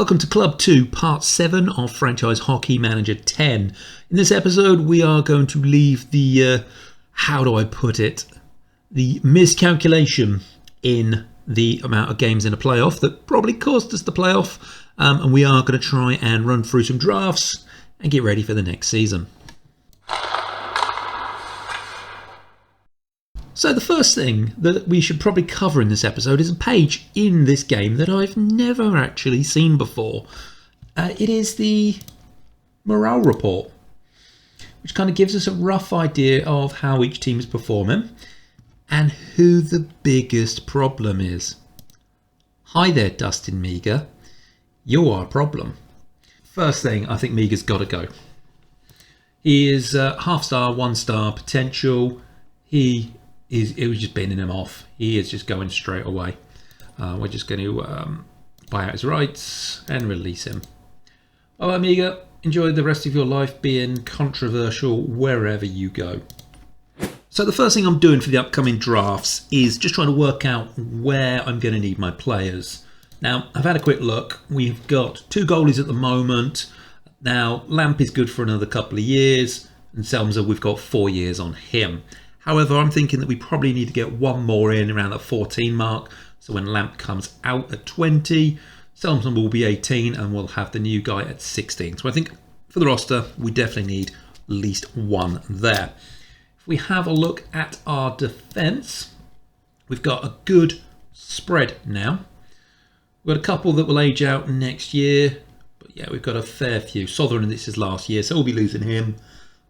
Welcome to Club 2, Part 7 of Franchise Hockey Manager 10. In this episode, we are going to leave the, how do I put it, the miscalculation in the amount of games in a playoff that probably cost us the playoff. And we are going to try and run through some drafts and get ready for the next season. So the first thing that we should probably cover in this episode is a page in this game that I've never actually seen before. It is the morale report, which kind of gives us a rough idea of how each team is performing and who the biggest problem is. Hi there, Dustin Meager. You're our problem. First thing, I think Meager's got to go. He is half star, 1 star potential. It was just binning him off. He is just going straight away. We're just going to buy out his rights and release him. All right, Amiga, enjoy the rest of your life being controversial wherever you go. So the first thing I'm doing for the upcoming drafts is just trying to work out where I'm going to need my players. Now, I've had a quick look. We've got 2 goalies at the moment. Now, Lamp is good for another couple of years, and Selmser, we've got 4 years on him. However, I'm thinking that we probably need to get 1 more in around the 14 mark. So when Lamp comes out at 20, Selmson will be 18 and we'll have the new guy at 16. So I think for the roster, we definitely need at least 1 there. If we have a look at our defense, we've got a good spread now. We've got a couple that will age out next year. But yeah, we've got a fair few. Sotheran, this is last year, so we'll be losing him.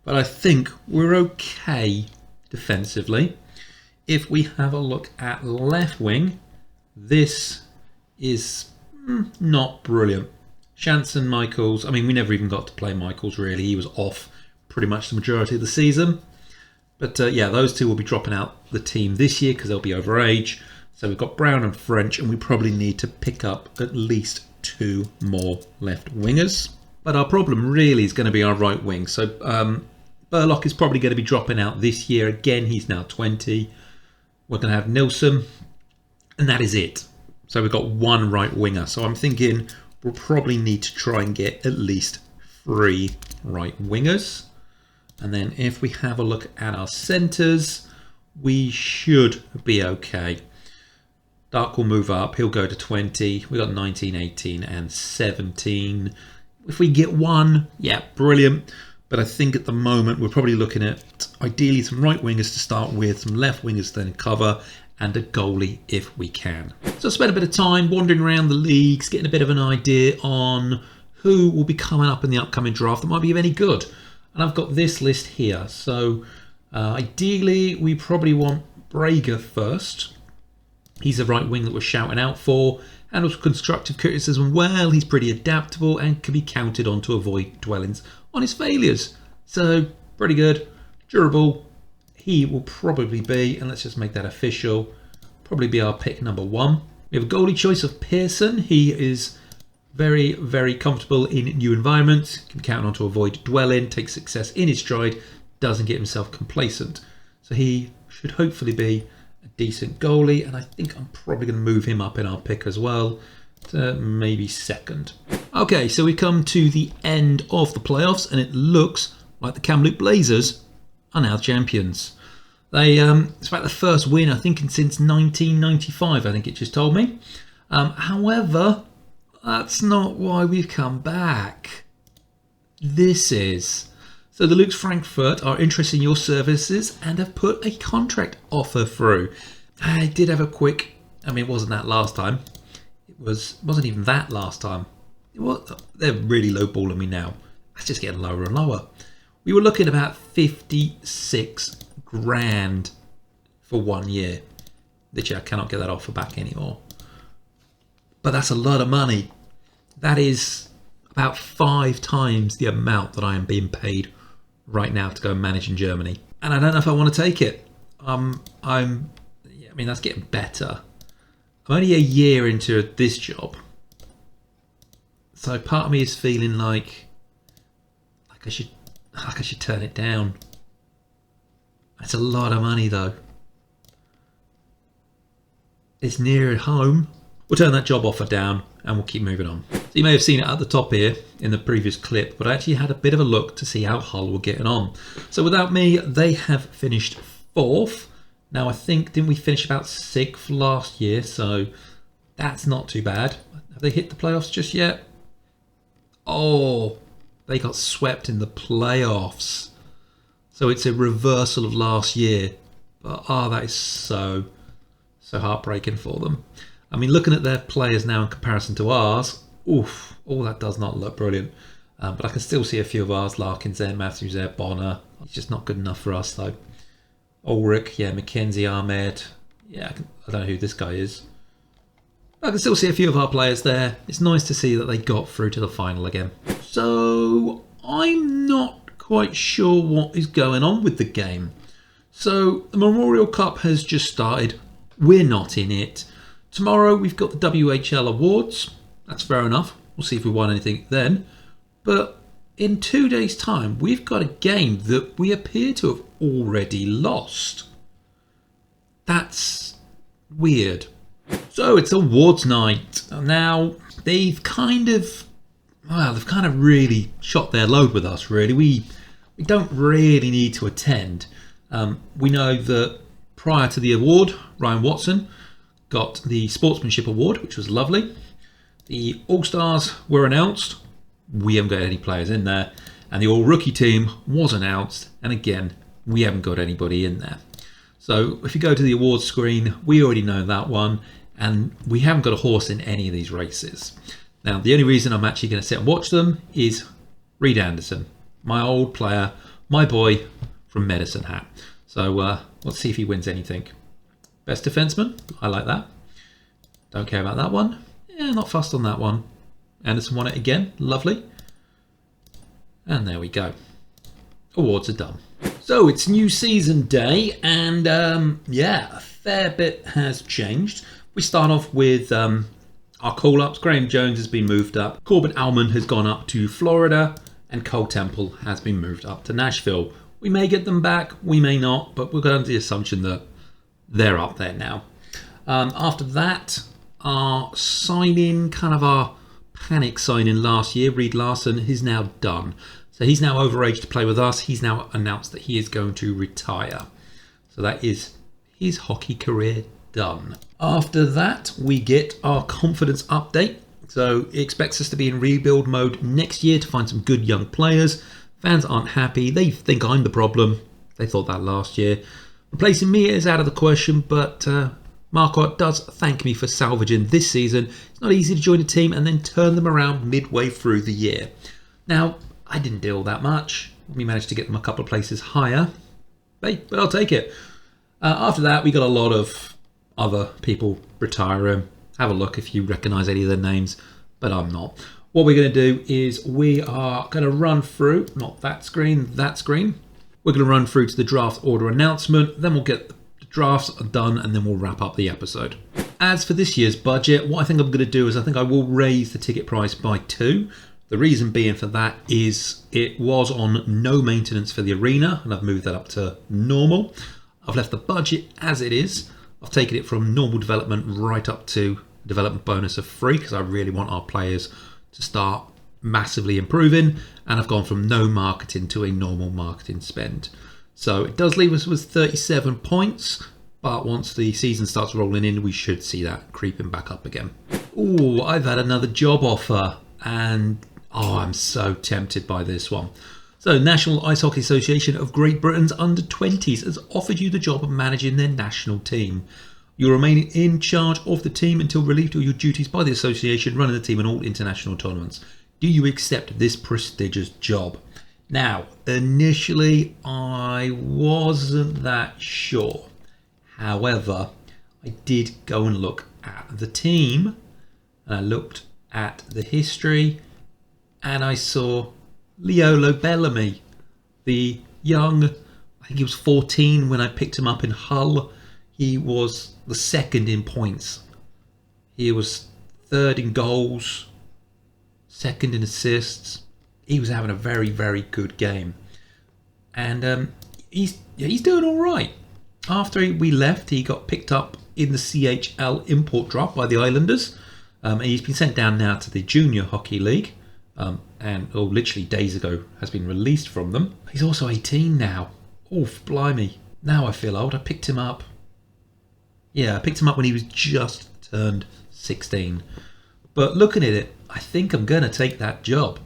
But I think we're okay defensively. If we have a look at left wing, this is not brilliant. Shanson, Michaels, I mean, we never even got to play Michaels really. He was off pretty much the majority of the season. But yeah, those 2 will be dropping out the team this year because they'll be over age. So we've got Brown and French, and we probably need to pick up at least 2 more left wingers. But our problem really is going to be our right wing. So Burlock is probably going to be dropping out this year. Again, he's now 20. We're going to have Nilsson, and that is it. So we've got 1 right winger. So I'm thinking we'll probably need to try and get at least 3 right wingers. And then if we have a look at our centres, we should be okay. Dark will move up. He'll go to 20. We've got 19, 18, and 17. If we get 1, yeah, brilliant. But I think at the moment we're probably looking at ideally some right wingers to start with, some left wingers then cover, and a goalie if we can. So I spent a bit of time wandering around the leagues, getting a bit of an idea on who will be coming up in the upcoming draft that might be of any good. And I've got this list here. So ideally we probably want Brager first. He's the right wing that we're shouting out for. Handles constructive criticism well. He's pretty adaptable and can be counted on to avoid dwellings on his failures. So pretty good, durable. He will probably be, and let's just make that official, probably be our pick number 1. We have a goalie choice of Pearson. He is very, very comfortable in new environments, can count on to avoid dwelling, takes success in his stride, doesn't get himself complacent. So he should hopefully be a decent goalie, and I think I'm probably going to move him up in our pick as well to maybe 2nd. Okay, so we come to the end of the playoffs, and it looks like the Kamloops Blazers are now champions. It's about the first win, I think, since 1995, I think it just told me. However, that's not why we've come back. This is. So the Lukes Frankfurt are interested in your services and have put a contract offer through. I did have a quick, it wasn't that last time. It wasn't even that last time. They're really lowballing me now. That's just getting lower and lower. We were looking at about 56 grand for 1 year. Literally, I cannot get that offer back anymore. But that's a lot of money. That is about 5 times the amount that I am being paid right now to go and manage in Germany. And I don't know if I want to take it. That's getting better. I'm only a year into this job. So part of me is feeling like I should turn it down. That's a lot of money though. It's near home. We'll turn that job offer down and we'll keep moving on. you may have seen it at the top here in the previous clip, but I actually had a bit of a look to see how Hull were getting on. So without me, they have finished 4th. Now I think, didn't we finish about 6th last year? So that's not too bad. Have they hit the playoffs just yet? Oh, they got swept in the playoffs. So it's a reversal of last year. But that is so heartbreaking for them. I mean, looking at their players now in comparison to ours, oof, that does not look brilliant. But I can still see a few of ours. Larkins there, Matthews there, Bonner. It's just not good enough for us though. Ulrich, yeah, Mackenzie, Ahmed. Yeah, I don't know who this guy is. I can still see a few of our players there. It's nice to see that they got through to the final again. So I'm not quite sure what is going on with the game. So the Memorial Cup has just started. We're not in it. Tomorrow we've got the WHL Awards. That's fair enough. We'll see if we won anything then. But in 2 days' time, we've got a game that we appear to have already lost. That's weird. So it's awards night. Now, they've kind of really shot their load with us, really. We don't really need to attend. We know that prior to the award, Ryan Watson got the Sportsmanship Award, which was lovely. The All-Stars were announced. We haven't got any players in there. And the All-Rookie team was announced. And again, we haven't got anybody in there. So if you go to the awards screen, we already know that one. And we haven't got a horse in any of these races. Now, the only reason I'm actually going to sit and watch them is Reed Anderson, my old player, my boy from Medicine Hat. So let's see if he wins anything. Best defenseman, I like that. Don't care about that one. Yeah, not fussed on that one. Anderson won it again, lovely. And there we go. Awards are done. So it's new season day, and yeah, a fair bit has changed. We start off with our call-ups. Graham Jones has been moved up. Corbin Allman has gone up to Florida, and Cole Temple has been moved up to Nashville. We may get them back, we may not, but we're going under the assumption that they're up there now. After that, our signing, kind of our panic signing last year, Reed Larson, is now done. So he's now overage to play with us. He's now announced that he is going to retire. So that is his hockey career done. After that, we get our confidence update. So he expects us to be in rebuild mode next year to find some good young players. Fans aren't happy. They think I'm the problem. They thought that last year. Replacing me is out of the question, but Marquardt does thank me for salvaging this season. It's not easy to join a team and then turn them around midway through the year. Now, I didn't do all that much. We managed to get them a couple of places higher. But I'll take it. After that, we got a lot of other people retiring. Have a look if you recognise any of their names, but I'm not. What we're going to do is we are going to run through, not that screen, that screen. We're going to run through to the draft order announcement, then we'll get the drafts done, and then we'll wrap up the episode. As for this year's budget, what I think I'm going to do is I think I will raise the ticket price by 2. The reason being for that is it was on no maintenance for the arena, and I've moved that up to normal. I've left the budget as it is. I've taken it from normal development right up to development bonus of 3 because I really want our players to start massively improving, and I've gone from no marketing to a normal marketing spend. So it does leave us with 37 points, but once the season starts rolling in, we should see that creeping back up again. Oh, I've had another job offer, and I'm so tempted by this one. So National Ice Hockey Association of Great Britain's under-20s has offered you the job of managing their national team. You'll remain in charge of the team until relieved of your duties by the association, running the team in all international tournaments. Do you accept this prestigious job? Now, initially, I wasn't that sure. However, I did go and look at the team, and I looked at the history, and I saw Leolo Bellamy, the young, I think he was 14 when I picked him up in Hull. He was the second in points. He was third in goals, second in assists. He was having a very, very good game. And he's doing all right. After we left, he got picked up in the CHL import draft by the Islanders. He's been sent down now to the Junior Hockey League, and literally days ago has been released from them. He's also 18 now. Oh, blimey. Now I feel old. I picked him up. Yeah, I picked him up when he was just turned 16. But looking at it, I think I'm going to take that job,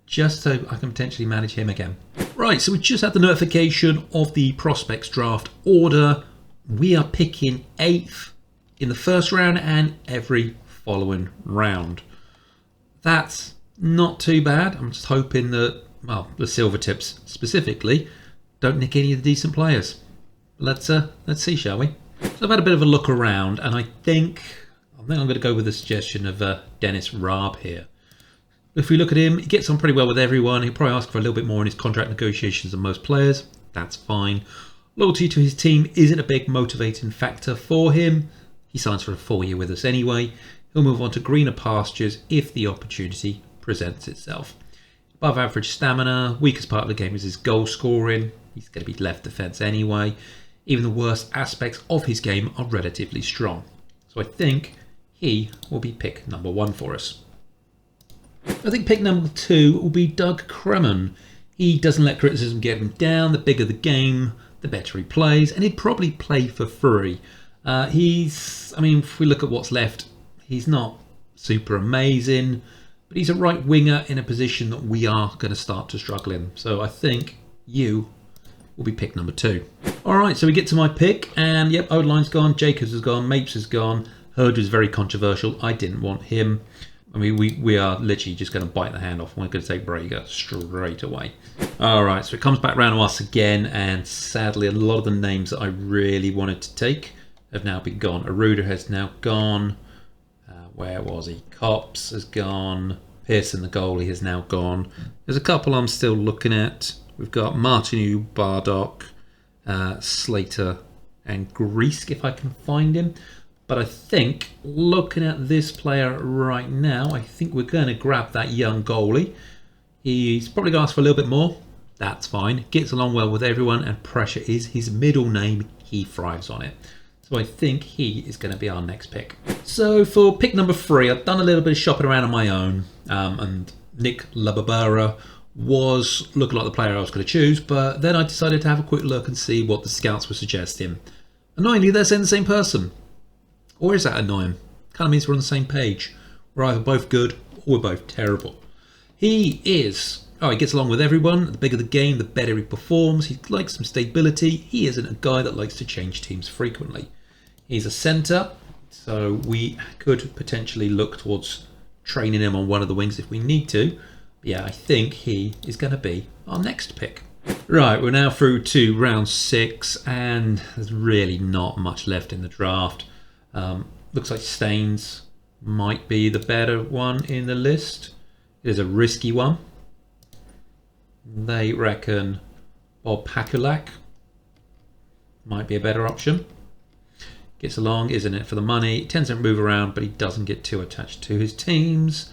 just so I can potentially manage him again. Right, so we just had the notification of the prospects draft order. We are picking 8th in the first round and every following round. That's not too bad. I'm just hoping that, well, the silver tips specifically don't nick any of the decent players. Let's see, shall we? So I've had a bit of a look around, and I think I'm going to go with the suggestion of Dennis Raab here. If we look at him, he gets on pretty well with everyone. He'll probably ask for a little bit more in his contract negotiations than most players. That's fine. Loyalty to his team isn't a big motivating factor for him. He signs for a 4-year with us anyway. He'll move on to greener pastures if the opportunity presents itself. Above average stamina, weakest part of the game is his goal scoring. He's going to be left defence anyway. Even the worst aspects of his game are relatively strong. So I think he will be pick number 1 for us. I think pick number 2 will be Doug Cremen. He doesn't let criticism get him down. The bigger the game, the better he plays, and he'd probably play for free. If we look at what's left, he's not super amazing, but he's a right winger in a position that we are going to start to struggle in. So I think you will be pick number 2. All right, so we get to my pick, and yep, O-line's gone, Jacobs has gone, Mapes has gone, Hurd was very controversial. I didn't want him. I mean, we are literally just going to bite the hand off. We're going to take Brager straight away. All right, so it comes back round to us again, and sadly, a lot of the names that I really wanted to take have now been gone. Aruda has now gone. Where was he? Cops has gone. Pearson, the goalie, has now gone. There's a couple I'm still looking at. We've got Martinu, Bardock, Slater, and Greask, if I can find him. But I think, looking at this player right now, I think we're going to grab that young goalie. He's probably going to ask for a little bit more. That's fine. Gets along well with everyone, and pressure is his middle name. He thrives on it. So I think he is going to be our next pick. So for pick number 3, I've done a little bit of shopping around on my own. And Nick Lababera was looking like the player I was going to choose. But then I decided to have a quick look and see what the scouts were suggesting. Annoyingly, they're saying the same person. Or is that annoying? Kind of means we're on the same page. We're either both good or we're both terrible. He gets along with everyone. The bigger the game, the better he performs. He likes some stability. He isn't a guy that likes to change teams frequently. He's a centre, so we could potentially look towards training him on one of the wings if we need to. But yeah, I think he is going to be our next pick. Right, we're now through to round 6, and there's really not much left in the draft. Looks like Staines might be the better one in the list. It is a risky one. They reckon Bob Pakulak might be a better option. Gets along, isn't it, for the money. Tends to move around, but he doesn't get too attached to his teams.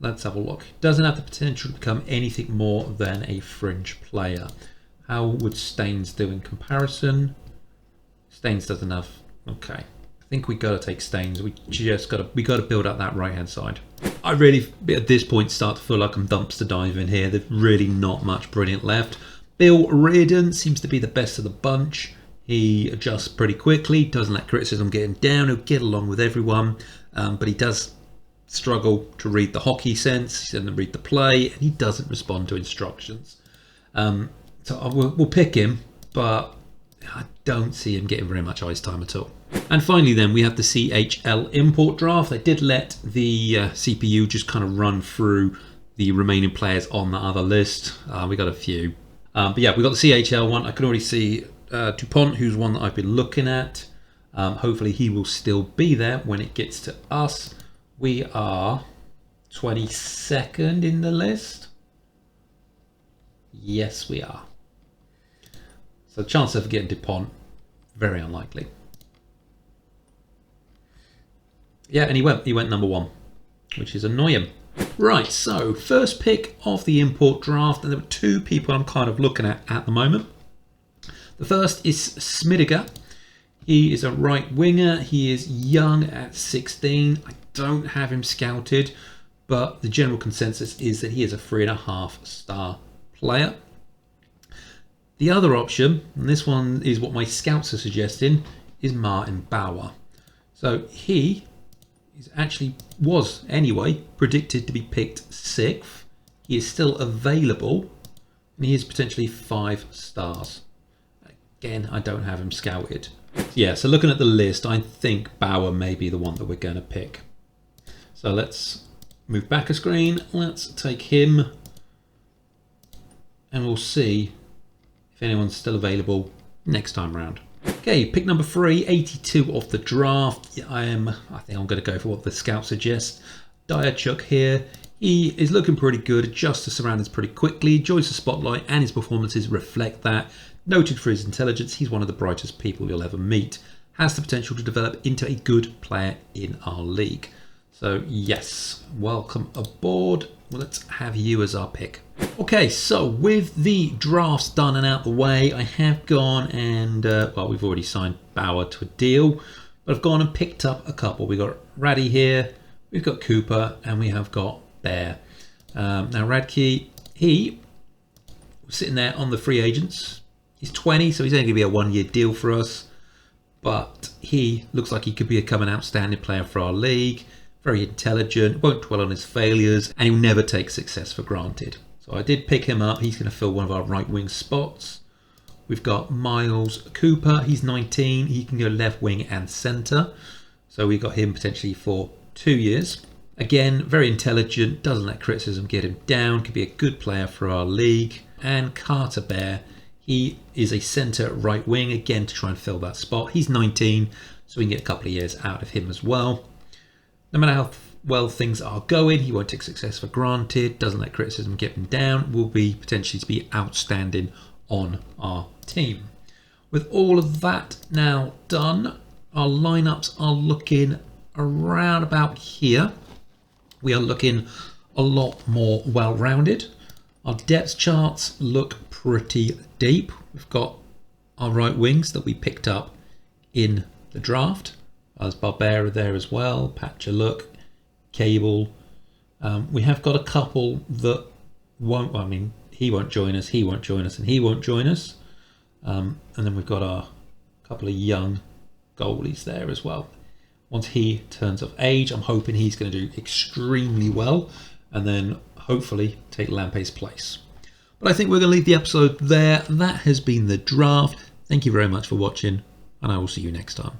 Let's have a look. Doesn't have the potential to become anything more than a fringe player. How would Staines do in comparison? Staines doesn't have... Okay. I think we got to take Staines. We got to build up that right hand side. I really, at this point, start to feel like I'm dumpster diving here. There's really not much brilliant left. Bill Reardon seems to be the best of the bunch. He adjusts pretty quickly, doesn't let criticism get him down. He'll get along with everyone, but he does struggle to read the hockey sense. He doesn't read the play, and he doesn't respond to instructions. So we'll pick him, but I don't see him getting very much ice time at all. And finally then, we have the CHL import draft. I did let the CPU just kind of run through the remaining players on the other list. We got a few. But yeah, we got the CHL one. I can already see Dupont, who's one that I've been looking at. Hopefully he will still be there when it gets to us. We are 22nd in the list. Yes, we are. So the chance of getting Dupont, very unlikely. Yeah, and he went number 1, which is annoying. Right, so first pick of the import draft, and there were 2 people I'm kind of looking at the moment. The first is Smidiger. He is a right winger. He is young at 16. I don't have him scouted, but the general consensus is that he is a 3.5 star player. The other option, and this one is what my scouts are suggesting, is Martin Bauer. So he was anyway predicted to be picked 6th. He is still available, and he is potentially 5 stars. Again, I don't have him scouted. Yeah, so looking at the list, I think Bauer may be the one that we're going to pick. So let's move back a screen. Let's take him, and we'll see if anyone's still available next time round. Okay, pick number 3, 82 off the draft. I think I'm going to go for what the scout suggests. Diachuk here. He is looking pretty good, adjusts to surroundings pretty quickly, enjoys the spotlight, and his performances reflect that. Noted for his intelligence, he's one of the brightest people you'll ever meet. Has the potential to develop into a good player in our league. So yes, welcome aboard. Well, let's have you as our pick. Okay, so with the drafts done and out the way, I have gone and, well, we've already signed Bauer to a deal, but I've gone and picked up a couple. We've got Raddy here, we've got Cooper, and we have got Bear. Now Radke, he was sitting there on the free agents. He's 20, so he's only going to be a 1-year deal for us, but he looks like he could become an outstanding player for our league. Very intelligent, won't dwell on his failures, and he'll never take success for granted. So I did pick him up. He's going to fill one of our right wing spots. We've got Miles Cooper. He's 19. He can go left wing and centre. So we got him potentially for 2 years. Again, very intelligent, doesn't let criticism get him down, could be a good player for our league. And Carter Bear, he is a centre right wing, again to try and fill that spot. He's 19, so we can get a couple of years out of him as well. No matter how well things are going, he won't take success for granted, doesn't let criticism get him down, will be potentially to be outstanding on our team. With all of that now done, our lineups are looking around about here. We are looking a lot more well-rounded. Our depth charts look pretty deep. We've got our right wings that we picked up in the draft. There's Barbera there as well, Patchaluk, Cable. We have got a couple that won't, I mean, he won't join us, he won't join us, and he won't join us. And then we've got our couple of young goalies there as well. Once he turns of age, I'm hoping he's going to do extremely well and then hopefully take Lampe's place. But I think we're going to leave the episode there. That has been the draft. Thank you very much for watching, and I will see you next time.